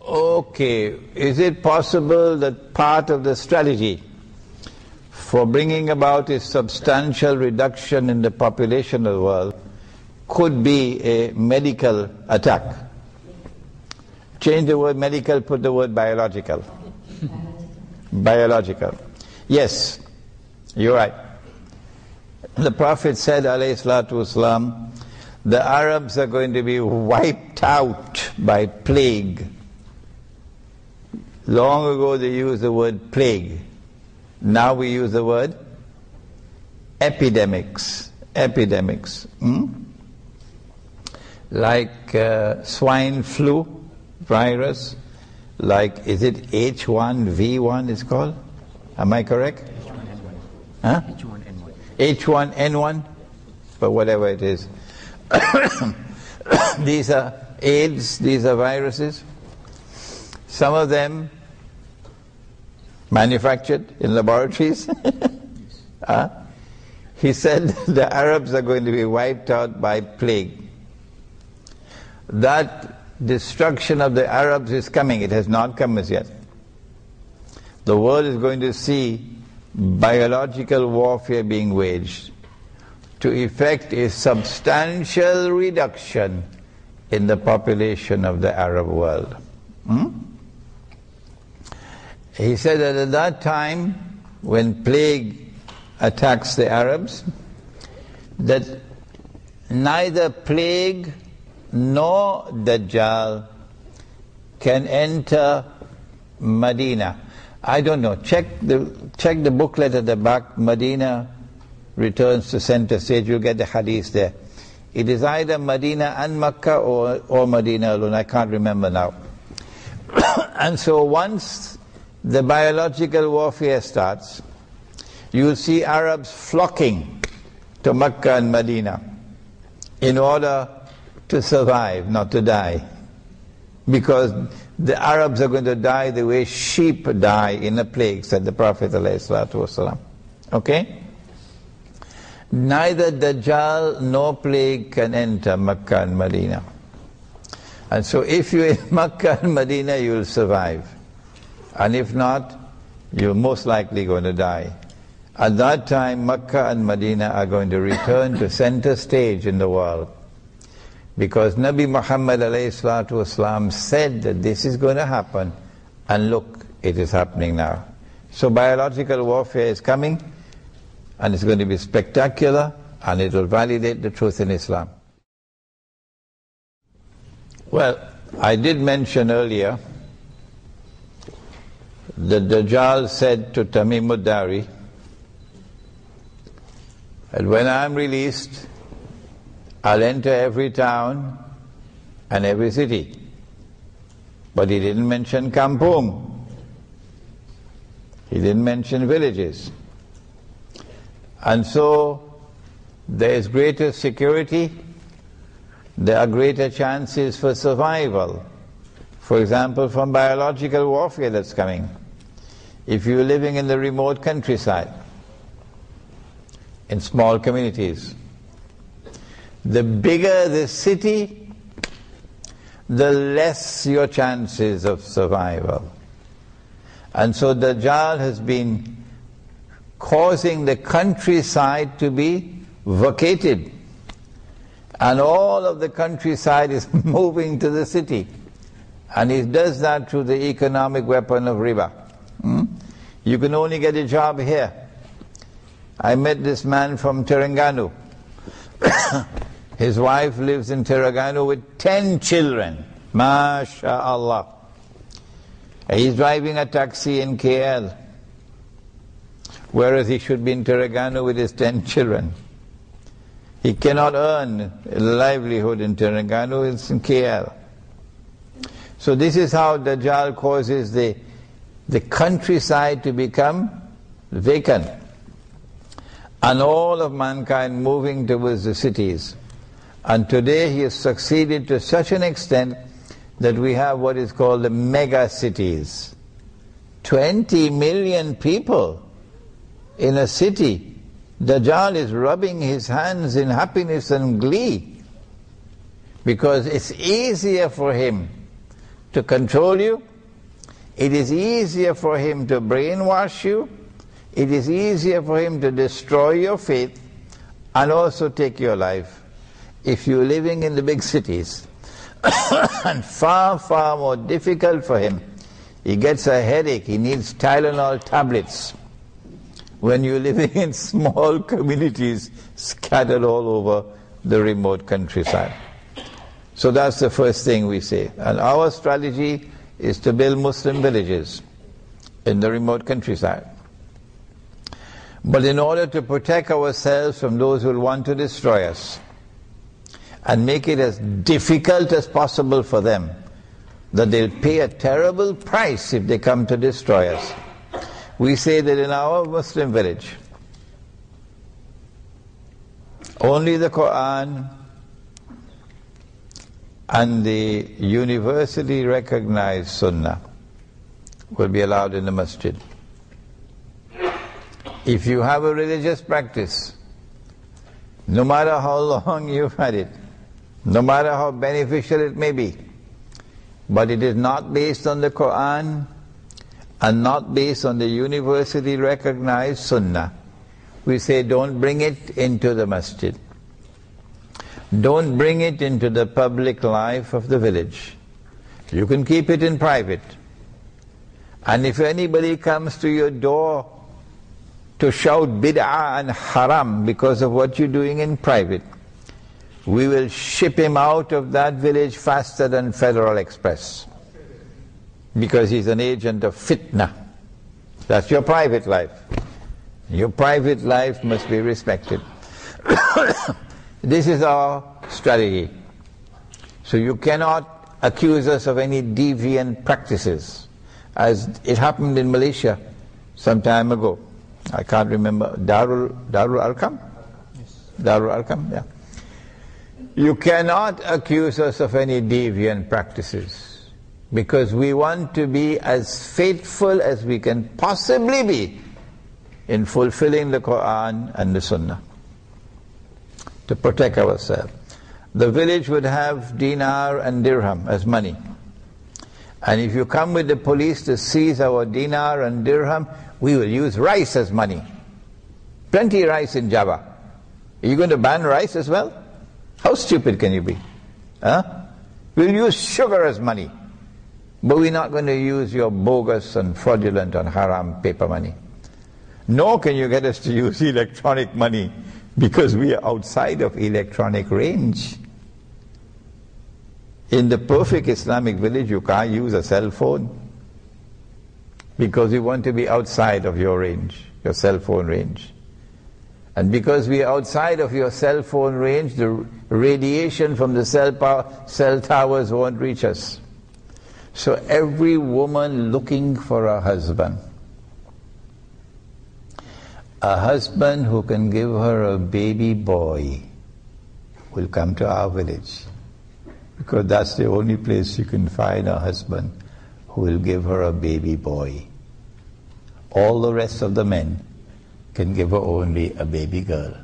Okay, is it possible that part of the strategy for bringing about a substantial reduction in the population of the world could be a medical attack? Change the word medical, put the word biological. Biological. Yes, you're right. The Prophet said, alayhi salatu wasalam, the Arabs are going to be wiped out by plague. Long ago they used the word plague. Now we use the word epidemics. Epidemics. Like swine flu virus, like, is it H1V1 it's called? Am I correct? H1N1. Huh? H1N1. H1N1? But whatever it is. These are AIDS, these are viruses. Some of them manufactured in laboratories. He said the Arabs are going to be wiped out by plague. That destruction of the Arabs is coming. It has not come as yet. The world is going to see biological warfare being waged to effect a substantial reduction in the population of the Arab world. He said that at that time, when plague attacks the Arabs, that neither plague nor Dajjal can enter Medina. I don't know. Check the booklet at the back. Medina returns to center stage. You'll get the hadith there. It is either Medina and Makkah or Medina alone. I can't remember now. And so once the biological warfare starts, you'll see Arabs flocking to Makkah and Medina in order to survive, not to die. Because the Arabs are going to die the way sheep die in a plague, said the Prophet ﷺ. Okay? Neither Dajjal nor plague can enter Makkah and Medina. And so if you're in Makkah and Medina, you'll survive. And if not, you're most likely going to die. At that time, Makkah and Medina are going to return to center stage in the world. Because Nabi Muhammad ﷺ said that this is going to happen, and look, it is happening now. So biological warfare is coming, and it's going to be spectacular, and it will validate the truth in Islam. Well, I did mention earlier that Dajjal said to Tamim ad-Dari that when I am released, I'll enter every town and every city. But he didn't mention kampung. He didn't mention villages. And so there is greater security, there are greater chances for survival. For example, from biological warfare that's coming. If you're living in the remote countryside, in small communities, the bigger the city, the less your chances of survival. And so Dajjal has been causing the countryside to be vacated. And all of the countryside is moving to the city. And he does that through the economic weapon of riba. You can only get a job here. I met this man from Terengganu. His wife lives in Terengganu with 10 children. MashaAllah. He's driving a taxi in KL, whereas he should be in Terengganu with his 10 children. He cannot earn a livelihood in Terengganu, it's in KL. So this is how Dajjal causes the countryside to become vacant, and all of mankind moving towards the cities. And today he has succeeded to such an extent that we have what is called the mega cities. 20 million people in a city. Dajjal is rubbing his hands in happiness and glee, because it's easier for him to control you. It is easier for him to brainwash you. It is easier for him to destroy your faith and also take your life if you're living in the big cities. And far, far more difficult for him. He gets a headache, he needs Tylenol tablets when you're living in small communities scattered all over the remote countryside. So that's the first thing we say. And our strategy is to build Muslim villages in the remote countryside. But in order to protect ourselves from those who will want to destroy us and make it as difficult as possible for them, that they'll pay a terrible price if they come to destroy us, we say that in our Muslim village, only the Quran and the universally recognized Sunnah will be allowed in the masjid. If you have a religious practice, no matter how long you've had it, no matter how beneficial it may be, but it is not based on the Quran and not based on the universally recognized Sunnah, we say don't bring it into the masjid. Don't bring it into the public life of the village. You can keep it in private. And if anybody comes to your door to shout bid'ah and haram because of what you're doing in private, we will ship him out of that village faster than Federal Express, because he's an agent of fitna. That's your private life. Your private life must be respected. This is our strategy. So you cannot accuse us of any deviant practices, as it happened in Malaysia some time ago. I can't remember, Darul Arqam? Yes. Darul Arqam, yeah. You cannot accuse us of any deviant practices, because we want to be as faithful as we can possibly be in fulfilling the Quran and the Sunnah, to protect ourselves. The village would have dinar and dirham as money. And if you come with the police to seize our dinar and dirham, we will use rice as money. Plenty of rice in Java. Are you going to ban rice as well? How stupid can you be? Huh? We'll use sugar as money. But we're not going to use your bogus and fraudulent and haram paper money. Nor can you get us to use electronic money, because we are outside of electronic range. In the perfect Islamic village, you can't use a cell phone, because you want to be outside of your range, your cell phone range. And because we are outside of your cell phone range, the radiation from the cell towers won't reach us. So every woman looking for a husband who can give her a baby boy, will come to our village, because that's the only place you can find a husband who will give her a baby boy. All the rest of the men can give her only a baby girl.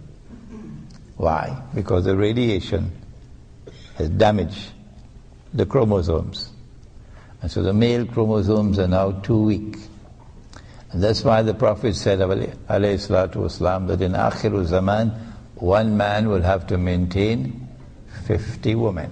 Why? Because the radiation has damaged the chromosomes. And so the male chromosomes are now too weak. And that's why the Prophet said, alayhi salatu wasalam, that in Akhiru Zaman, one man will have to maintain 50 women.